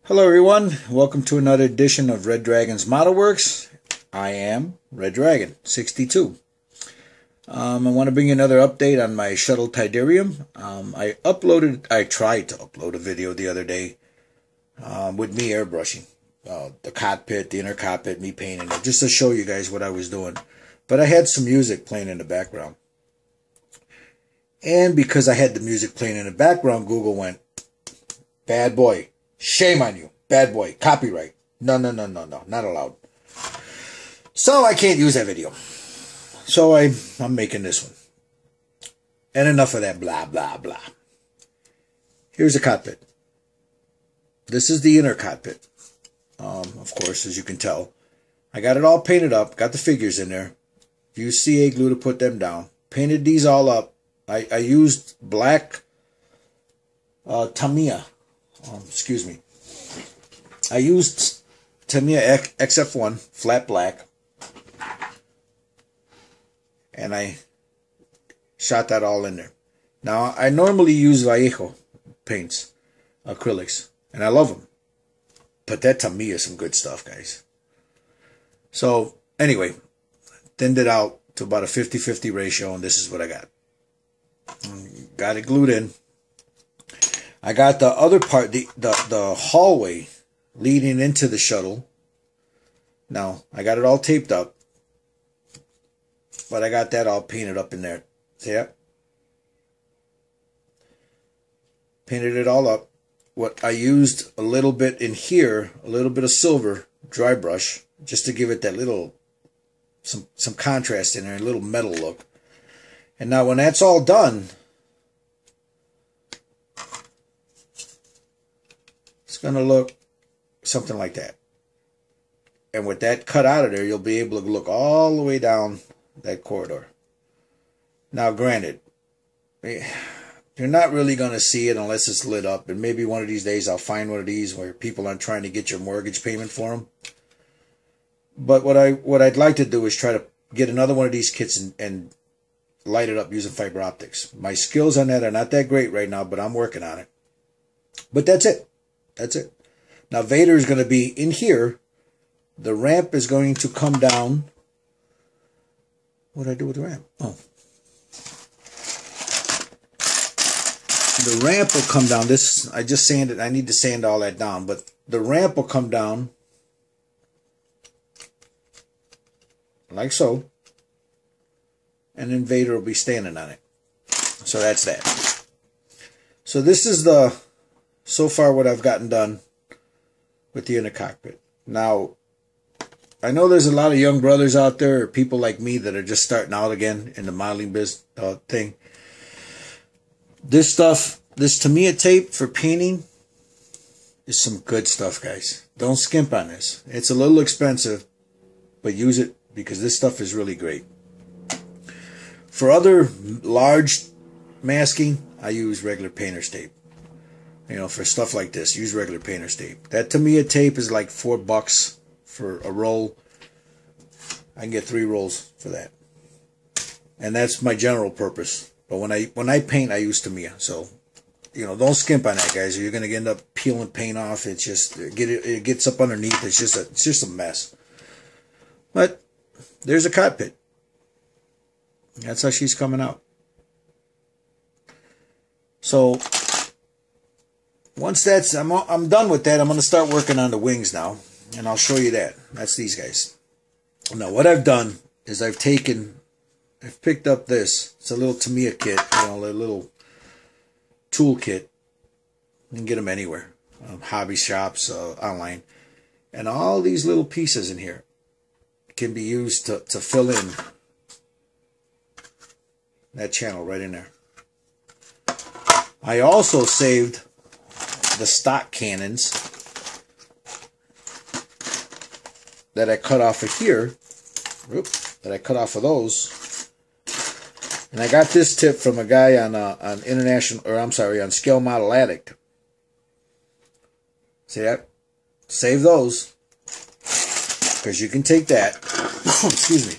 Hello everyone, welcome to another edition of Red Dragon's Model Works. I am Red Dragon 62. I want to bring you another update on my Shuttle Tydirium. I tried to upload a video the other day with me airbrushing the cockpit, the inner cockpit, me painting it, just to show you guys what I was doing. But I had some music playing in the background. And because I had the music playing in the background, Google went, bad boy. Shame on you. Bad boy. Copyright. No, not allowed. So I can't use that video. So I'm making this one. And enough of that blah, blah, blah. Here's the cockpit. This is the inner cockpit. Of course, as you can tell. I got it all painted up. Got the figures in there. Used CA glue to put them down. Painted these all up. I used black Tamiya. Excuse me. I used Tamiya XF1 flat black, and I shot that all in there. Now I normally use Vallejo paints, acrylics, and I love them, but that Tamiya is some good stuff, guys. So anyway, thinned it out to about a 50-50 ratio, and this is what I got. Got it glued in. I got the other part, the hallway leading into the shuttle. Now, I got it all taped up, but I got that all painted up in there. See that? Painted it all up. What I used a little bit in here, a little bit of silver dry brush, just to give it that little, some contrast in there, a little metal look. And now when that's all done, it's going to look something like that. And with that cut out of there, you'll be able to look all the way down that corridor. Now, granted, you're not really going to see it unless it's lit up. And maybe one of these days I'll find one of these where people aren't trying to get your mortgage payment for them. But what I'd like to do is try to get another one of these kits and light it up using fiber optics. My skills on that are not that great right now, but I'm working on it. But that's it. That's it. Now Vader is going to be in here. The ramp is going to come down. What did I do with the ramp? Oh. The ramp will come down. This, I just sanded. I need to sand all that down. But the ramp will come down. Like so. And then Vader will be standing on it. So that's that. So this is the, so far what I've gotten done with the inner cockpit. Now, I know there's a lot of young brothers out there, or people like me that are just starting out again in the modeling business thing. This stuff, this Tamiya tape for painting is some good stuff, guys. Don't skimp on this. It's a little expensive, but use it because this stuff is really great. For other large masking, I use regular painter's tape. You know, for stuff like this, use regular painter's tape. That Tamiya tape is like $4 for a roll. I can get 3 rolls for that. And that's my general purpose. But when I paint, I use Tamiya. So, you know, don't skimp on that, guys, or you're going to end up peeling paint off. It's just, it gets up underneath. It's just a mess. But there's a cockpit. That's how she's coming out. So once that's, I'm done with that, I'm going to start working on the wings now, and I'll show you that. That's these guys. Now what I've done is I've picked up this. It's a little Tamiya kit, you know, a little tool kit. You can get them anywhere, hobby shops, online, and all these little pieces in here can be used to fill in that channel right in there. I also saved the stock cannons that I cut off of here. That I cut off of those. And I got this tip from a guy on on Scale Model Addict. See that? Save those, because you can take that. Excuse me.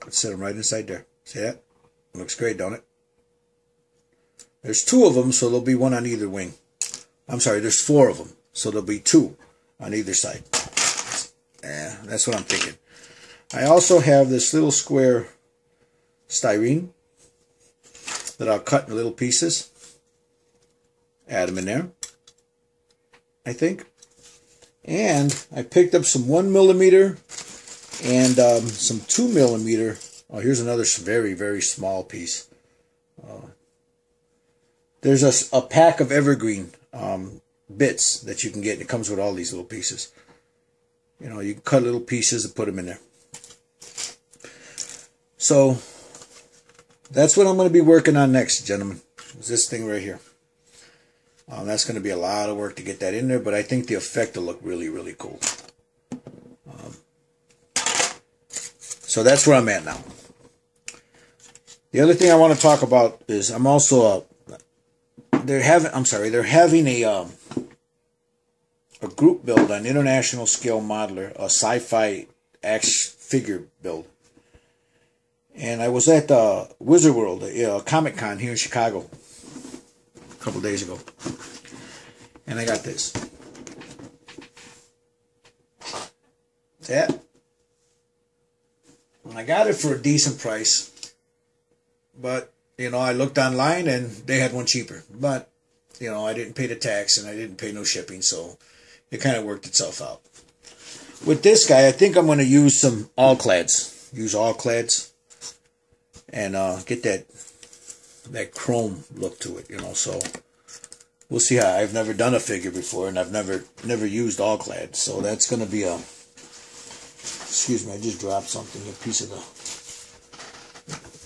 Set them right inside there. See that? Looks great, don't it? There's 2 of them, so there'll be one on either wing. I'm sorry, there's 4 of them. So there'll be 2 on either side. Yeah, that's what I'm thinking. I also have this little square styrene that I'll cut in little pieces. Add them in there, I think. And I picked up some 1mm and some 2mm. Oh, here's another very, very small piece. There's a pack of evergreen bits that you can get. It comes with all these little pieces. You know, you can cut little pieces and put them in there. So that's what I'm going to be working on next, gentlemen. Is this thing right here. That's going to be a lot of work to get that in there, but I think the effect will look really, really cool. So that's where I'm at now. The other thing I want to talk about is I'm also they're having a group build on International Scale Modeler, a sci-fi action figure build. And I was at Wizard World, Comic Con here in Chicago a couple days ago. And I got this. That. I got it for a decent price. But, you know, I looked online and they had one cheaper. But, you know, I didn't pay the tax and I didn't pay no shipping. So it kind of worked itself out. With this guy, I think I'm going to use some all-clads. Use all-clads. And get that chrome look to it, you know. So we'll see how. I've never done a figure before, and I've never used all clad. So that's going to be a. Excuse me, I just dropped something. A piece of the.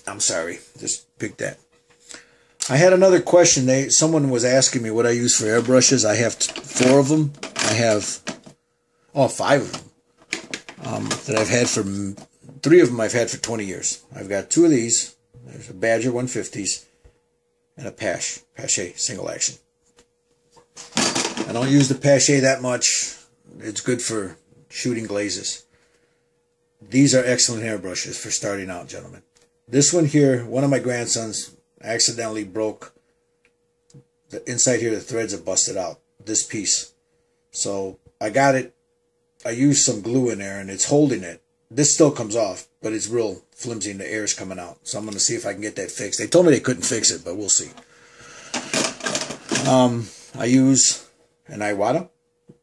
I'm sorry, just picked that. I had another question. Someone was asking me what I use for airbrushes. I have 4 of them. I have 5 of them that I've had for. 3 of them I've had for 20 years. I've got 2 of these. There's a Badger 150s and a Pache single action. I don't use the Pache that much. It's good for shooting glazes. These are excellent hairbrushes for starting out, gentlemen. This one here, one of my grandsons accidentally broke the inside here. The threads are busted out. This piece. So I got it. I used some glue in there and it's holding it. This still comes off, but it's real flimsy and the air is coming out. So I'm going to see if I can get that fixed. They told me they couldn't fix it, but we'll see. I use an Iwata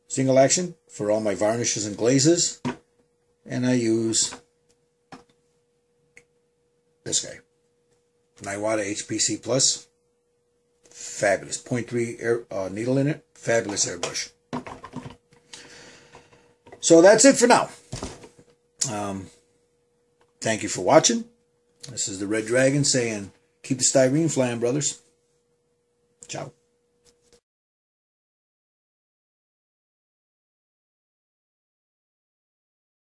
single action for all my varnishes and glazes. And I use this guy. An Iwata HPC Plus. Fabulous. 0.3 needle in it. Fabulous airbrush. So that's it for now. Thank you for watching. This is the Red Dragon saying, keep the styrene flying, brothers. Ciao.